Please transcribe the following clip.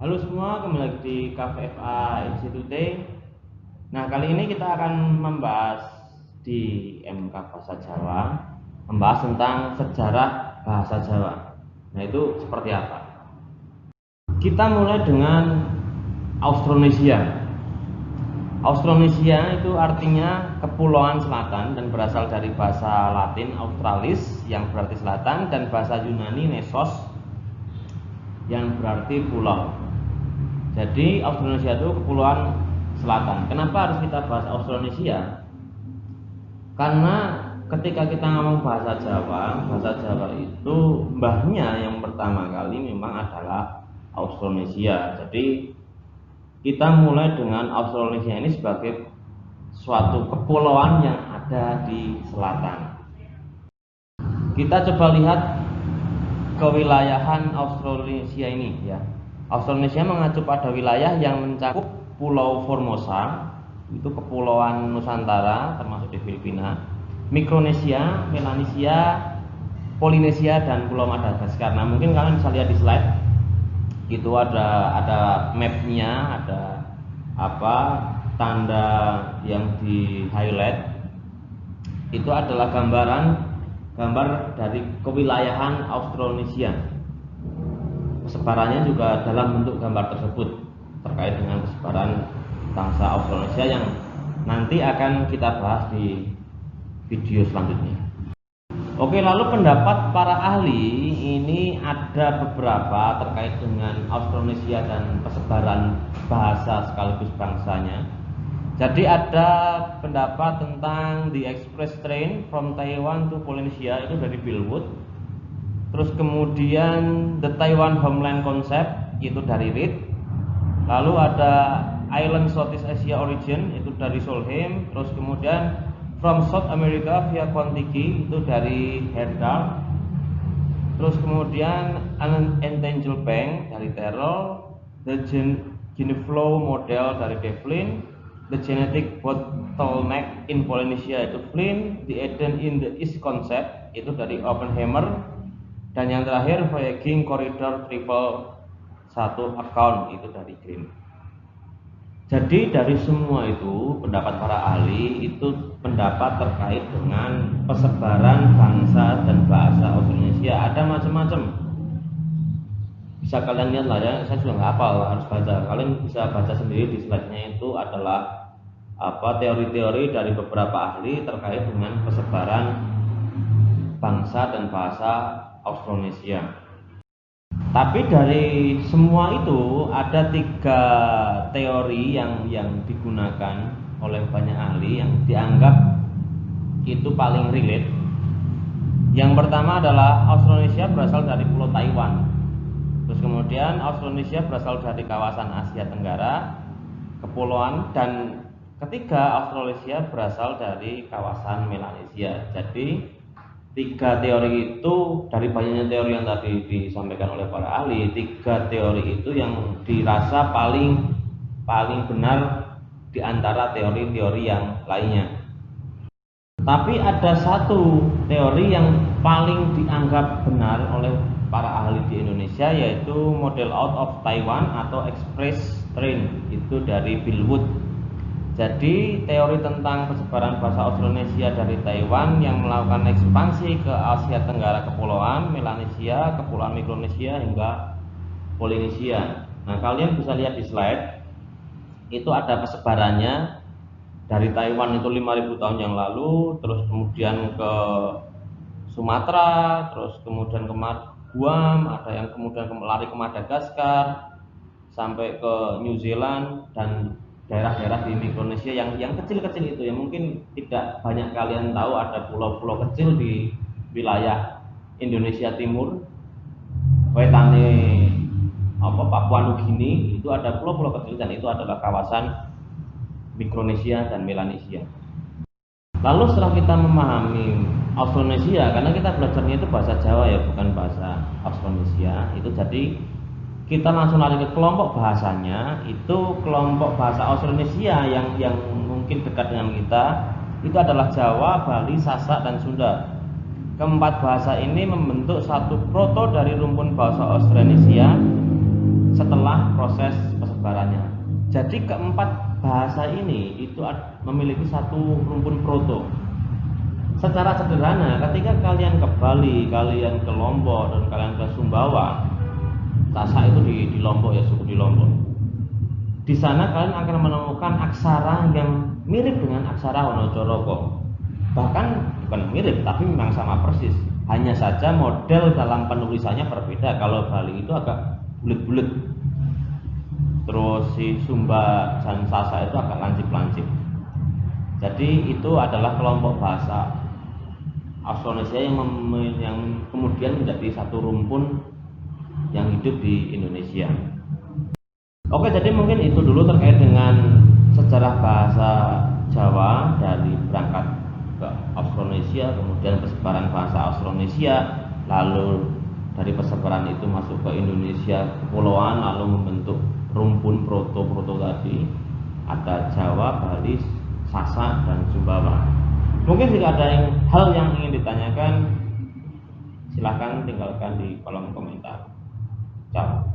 Halo semua, kembali lagi di KVFA Institute. Nah, kali ini kita akan membahas di MK Bahasa Jawa, membahas tentang sejarah bahasa Jawa. Nah, itu seperti apa? Kita mulai dengan Austronesia. Austronesia itu artinya kepulauan selatan dan berasal dari bahasa Latin Australis yang berarti selatan dan bahasa Yunani Nesos yang berarti pulau. Jadi Austronesia itu kepulauan selatan. Kenapa harus kita bahas Austronesia? Karena ketika kita ngomong bahasa Jawa itu mbahnya yang pertama kali memang adalah Austronesia. Jadi kita mulai dengan Austronesia ini sebagai suatu kepulauan yang ada di selatan. Kita coba lihat kewilayahan Austronesia ini ya. Austronesia mengacu pada wilayah yang mencakup Pulau Formosa, itu kepulauan Nusantara termasuk di Filipina, Mikronesia, Melanesia, Polinesia dan Pulau Madagaskar. Nah, mungkin kalian bisa lihat di slide. Itu ada mapnya, ada tanda yang di highlight. Itu adalah gambar dari kewilayahan Austronesia. Persebarannya juga dalam bentuk gambar tersebut terkait dengan persebaran bangsa Austronesia yang nanti akan kita bahas di video selanjutnya. Oke, lalu pendapat para ahli ini ada beberapa terkait dengan Austronesia dan persebaran bahasa sekaligus bangsanya. Jadi ada pendapat tentang The Express Train from Taiwan to Polynesia, itu dari Bill Wood. Terus kemudian The Taiwan Homeland Concept, itu dari Reed. Lalu ada Island Southeast Asia Origin, itu dari Solheim. Terus kemudian From South America via Kontiki, itu dari Herdal. Terus kemudian Unentangled Bank dari Terrell. The Geneflow Model dari Devlin. The Genetic Bottleneck in Polynesia, itu Flynn. The Eden in the East Concept, itu dari Oppenheimer. Dan yang terakhir Voyaging Corridor Triple 1 Account, itu dari Green. Jadi dari semua itu pendapat para ahli itu pendapat terkait dengan persebaran bangsa dan bahasa Austronesia ada macam-macam. Bisa kalian lihat lah ya, saya sudah nggak hafal, harus baca. Kalian bisa baca sendiri di slide-nya. Itu adalah teori-teori dari beberapa ahli terkait dengan persebaran bangsa dan bahasa Austronesia. Tapi dari semua itu ada 3 teori yang digunakan oleh banyak ahli yang dianggap itu paling relate. Yang pertama adalah Austronesia berasal dari Pulau Taiwan. Terus kemudian Austronesia berasal dari kawasan Asia Tenggara, kepulauan, dan ketiga Australasia berasal dari kawasan Melanesia. Jadi 3 teori itu dari banyaknya teori yang tadi disampaikan oleh para ahli, 3 teori itu yang dirasa paling benar di antara teori-teori yang lainnya. Tapi ada satu teori yang paling dianggap benar oleh para ahli di Indonesia, yaitu model out of Taiwan atau express train, itu dari Bill Wood. Jadi teori tentang persebaran bahasa Austronesia dari Taiwan yang melakukan ekspansi ke Asia Tenggara kepulauan, Melanesia, kepulauan Mikronesia hingga Polinesia. Nah, kalian bisa lihat di slide. Itu ada persebarannya dari Taiwan itu 5.000 tahun yang lalu, terus kemudian ke Sumatera, terus kemudian ke Guam, ada yang kemudian lari ke Madagaskar sampai ke New Zealand dan daerah-daerah di Mikronesia yang kecil-kecil itu, yang mungkin tidak banyak kalian tahu. Ada pulau-pulau kecil di wilayah Indonesia Timur, wetane Papua Nugini, itu ada pulau-pulau kecil dan itu adalah kawasan Mikronesia dan Melanesia. Lalu setelah kita memahami Austronesia, karena kita belajarnya itu bahasa Jawa ya, bukan bahasa Austronesia, itu jadi kita langsung lari ke kelompok bahasanya. Itu kelompok bahasa Austronesia yang mungkin dekat dengan kita, itu adalah Jawa, Bali, Sasak, dan Sunda. Keempat bahasa ini membentuk satu proto dari rumpun bahasa Austronesia setelah proses persebarannya. Jadi keempat bahasa ini itu memiliki satu rumpun proto. Secara sederhana, ketika kalian ke Bali, kalian ke Lombok, dan kalian ke Sumbawa, Sasak itu di Lombok ya, suku di Lombok. Di sana kalian akan menemukan aksara yang mirip dengan aksara Wonocoroko. Bahkan bukan mirip, tapi memang sama persis. Hanya saja model dalam penulisannya berbeda. Kalau Bali itu agak bulat-bulat, terus si Sumba dan Sasak itu agak lancip-lancip. Jadi itu adalah kelompok bahasa Austronesia yang kemudian menjadi satu rumpun yang hidup di Indonesia. Oke, jadi mungkin itu dulu terkait dengan sejarah bahasa Jawa dari berangkat ke Austronesia, kemudian persebaran bahasa Austronesia, lalu dari persebaran itu masuk ke Indonesia kepulauan, lalu membentuk rumpun proto-proto tadi, ada Jawa, Bali, Sasak, dan Sumbawa. Mungkin jika ada hal yang ingin ditanyakan, silahkan tinggalkan di kolom komentar. Ciao.